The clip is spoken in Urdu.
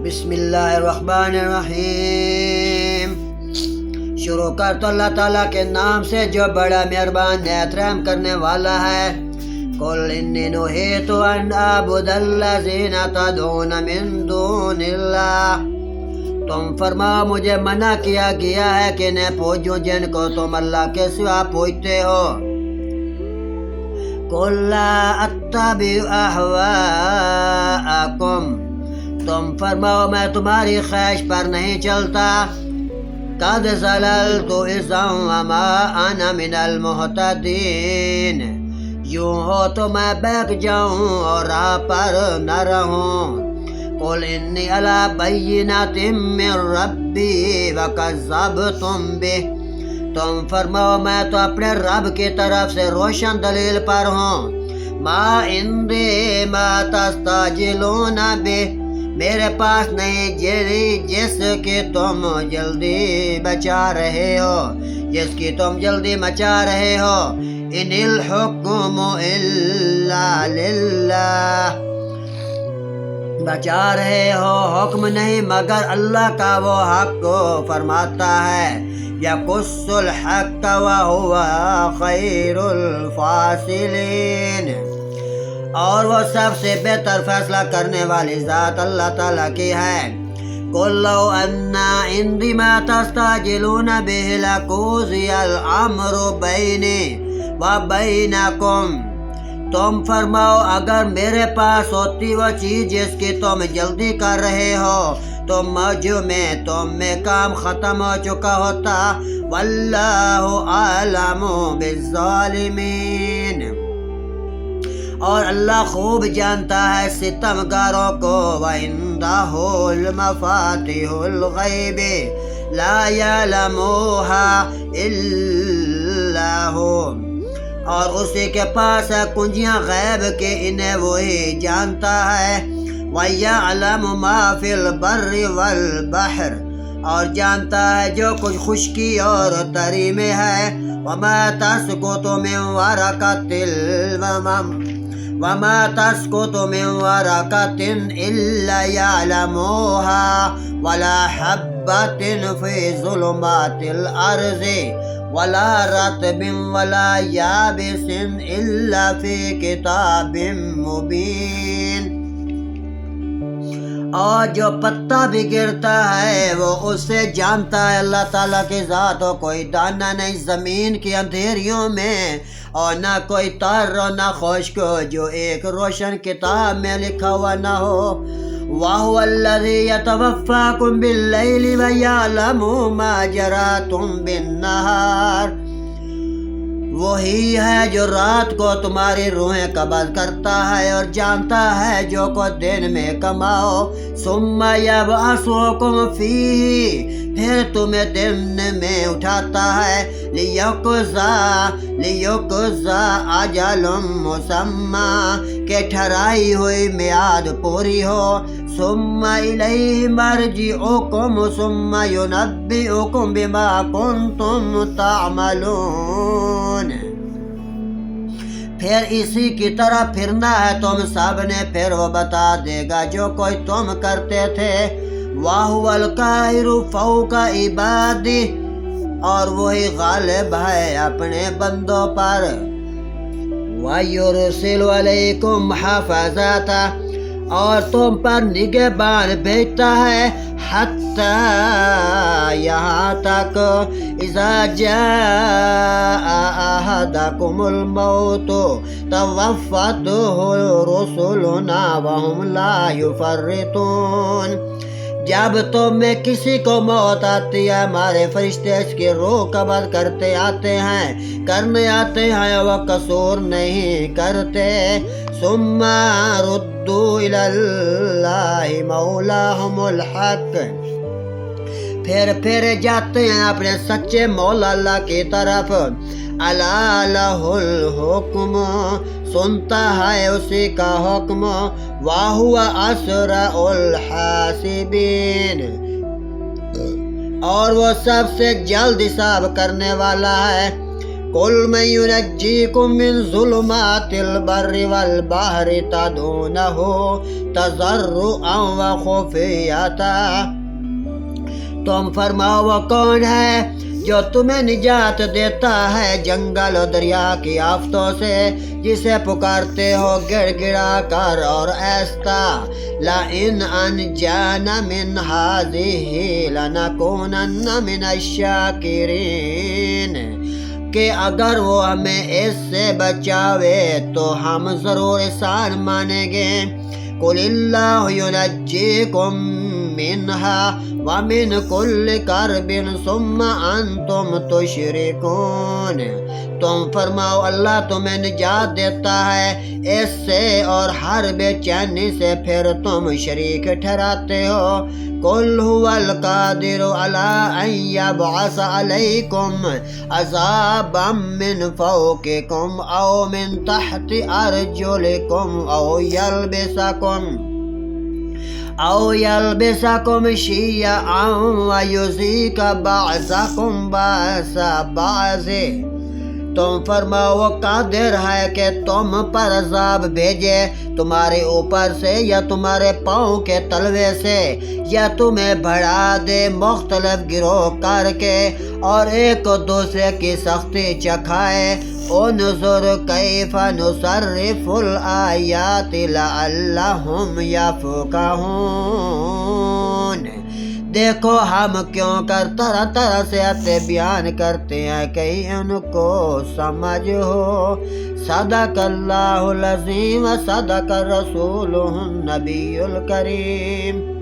بسم اللہ الرحمن الرحیم۔ شروع کر تو اللہ تعالیٰ کے نام سے جو بڑا مہربان نہایت رحم کرنے والا ہے۔ قل انی نہیت ان اعبد الذین تدعون من دون اللہ، تم فرماؤ مجھے منع کیا گیا ہے کہ نہ پوجوں جن کو تم اللہ کے سوا پوجتے ہو۔ قل لا اتبع اہواءکم، تم فرماؤ میں تمہاری خواہش پر نہیں چلتا۔ قد ضللت اذا وما انا من المہتدین، یوں ہو تو میں بہک جاؤں اور راہ پر نہ رہوں۔ قل انی علی بینۃ من ربی وکذبتم بہ، تم فرماؤ میں تو اپنے رب کی طرف سے روشن دلیل پر ہوں۔ ما عندی ما تستعجلون بہ، میرے پاس نہیں جس کی تم جلدی بچا رہے ہو، جس کی تم جلدی مچا رہے ہو۔ ان الحکم الا للہ، بچا رہے ہو حکم نہیں مگر اللہ کا، وہ حق کو فرماتا ہے۔ یقص الحق وہو خیر الفاصلین، اور وہ سب سے بہتر فیصلہ کرنے والی ذات اللہ تعالیٰ کی ہے۔ قل لو ان عندی ما تستعجلون بہ لقضی الامر بینی وبینکم، تم فرماؤ اگر میرے پاس ہوتی وہ چیز جس کی تم جلدی کر رہے ہو تو مجھ میں تم میں کام ختم ہو چکا ہوتا۔ واللہ اعلم بالظالمین، اور اللہ خوب جانتا ہے ستم گاروں کو۔ وَعِندَهُ الْمَفَاتِحُ الْغَيْبِ لَا يَعْلَمُهَا إِلَّا هُوَ، اور اسی کے پاس ہے کنجیاں غیب کے، انہیں وہی جانتا ہے۔ وَيَعْلَمُ مَا فِي الْبَرِّ وَالْبَحْرِ، اور جانتا ہے جو کچھ خشکی اور تری میں ہے۔ وَمَا تَسْقُطُ مِنْ وَرَقَةٍ إِلَّا يَعْلَمُهَا وَلَا حَبَّةٍ فِي ظُلُمَاتِ الْأَرْضِ وَلَا رَطْبٍ وَلَا يَابِسٍ إِلَّا فِي كِتَابٍ مُبِينٍ، اور جو پتا بھی گرتا ہے وہ اسے جانتا ہے۔ اللہ تعالیٰ کی ذات ہو کوئی دانہ نہیں زمین کی اندھیریوں میں، اور نہ کوئی تار و نہ خشک جو ایک روشن کتاب میں لکھا ہوا نہ ہو۔ وَهُوَ الَّذِي يَتَوَفَّاكُم بِاللَّيْلِ وَيَعْلَمُ مَا جَرَحْتُم بِالنَّهَارِ، وہی ہے جو رات کو تمہاری روحیں قبض کرتا ہے اور جانتا ہے جو کو دن میں کماؤ۔ ثُمَّ يَبْعَثُكُمْ فِيهِ، پھر تمہیں دن میں اٹھاتا ہے۔ لِيُقْضَىٰ أَجَلٌ مُّسَمًّى، کہ ٹھہرائی ہوئی میعاد پوری ہو۔ ثُمَّ إِلَيْهِ مَرْجِعُكُمْ ثُمَّ يُنَبِّئُكُمْ بِمَا كُنتُمْ تَعْمَلُونَ، پھر اسی کی طرح پھرنا ہے تم سب نے، پھر وہ بتا دے گا جو کوئی تم کرتے تھے۔ وَهُوَ الْقَاهِرُ فَوْقَ عِبَادِهِ، اور وہی غالب ہے اپنے بندوں پر۔ وَيُرْسِلُ عَلَيْكُمْ حَفَظَةً، اور تم پر نگہبان بھیجتا ہے، حتیٰ یہاں تک اذا جاء احدکم الموت توفتہ رسلنا وهم لا یفرطون، جب تم میں کسی کو موت آتی ہے ہمارے فرشتے اس کی روح قبض کرتے آتے ہیں، کرنے آتے ہیں، وہ قصور نہیں کرتے۔ ثم ردوا الی اللہ مولاہم الحق، پھر جاتے ہیں اپنے سچے مولا اللہ کی طرف۔ الا لہ الحکم، سنتا ہے اسی کا حکم۔ وَهُوَ أَسْرَعُ الْحَاسِبِينَ، اور وہ سب سے جلد حساب کرنے والا ہے۔ قل من ينجيكم من ظلمات البر والبحر تدعونه تضرعا وخفية، تم فرماؤ وہ کون ہے جو تمہیں نجات دیتا ہے جنگل و دریا کی آفتوں سے، جسے پکارتے ہو گڑ گڑا کر اور ایستا، لَإِنْ أَنْجَانَا مِنْ هَذِهِ لَنَكُونَنَّ مِنَ الشَّاكِرِينَ، کہ اگر وہ ہمیں اس سے بچاوے تو ہم ضرور احسان مانیں گے۔ قُلِ اللَّهُ يُنَجِّيكُم مِّنْهَا وَمِنْ كُلِّ كَرْبٍ ثُمَّ أَنْتُمْ تُشْرِكُونَ، تم فرماؤ اللہ تمہیں نجات دیتا ہے اس سے اور ہر بے چینی سے پھر تم شریک ٹھہراتے ہو۔ قُلْ هُوَ الْقَادِرُ عَلَىٰ أَن يَبْعَثَ عَلَيْكُمْ عَذَابًا مِّن فَوْقِكُمْ أَوْ مِن تَحْتِ أَرْجُلِكُمْ أَوْ يَلْبِسَكُمْ شِيَعًا وَيُذِيقَ بَعْضَكُمْ بَأْسَ بَعْضٍ، تم فرماؤ وہ قادر ہے کہ تم پر عذاب بھیجے تمہارے اوپر سے یا تمہارے پاؤں کے تلوے سے، یا تمہیں بڑھا دے مختلف گروہ کر کے اور ایک دوسرے کی سختی چکھائے۔ انظر کیف نصرف الآیات لعلہم یفقہون، دیکھو ہم کیوں کر طرح طرح سے آیتیں بیان کرتے ہیں کہ ان کو سمجھ ہو۔ صدق اللہ العظیم، صدق الرسول النبی الکریم۔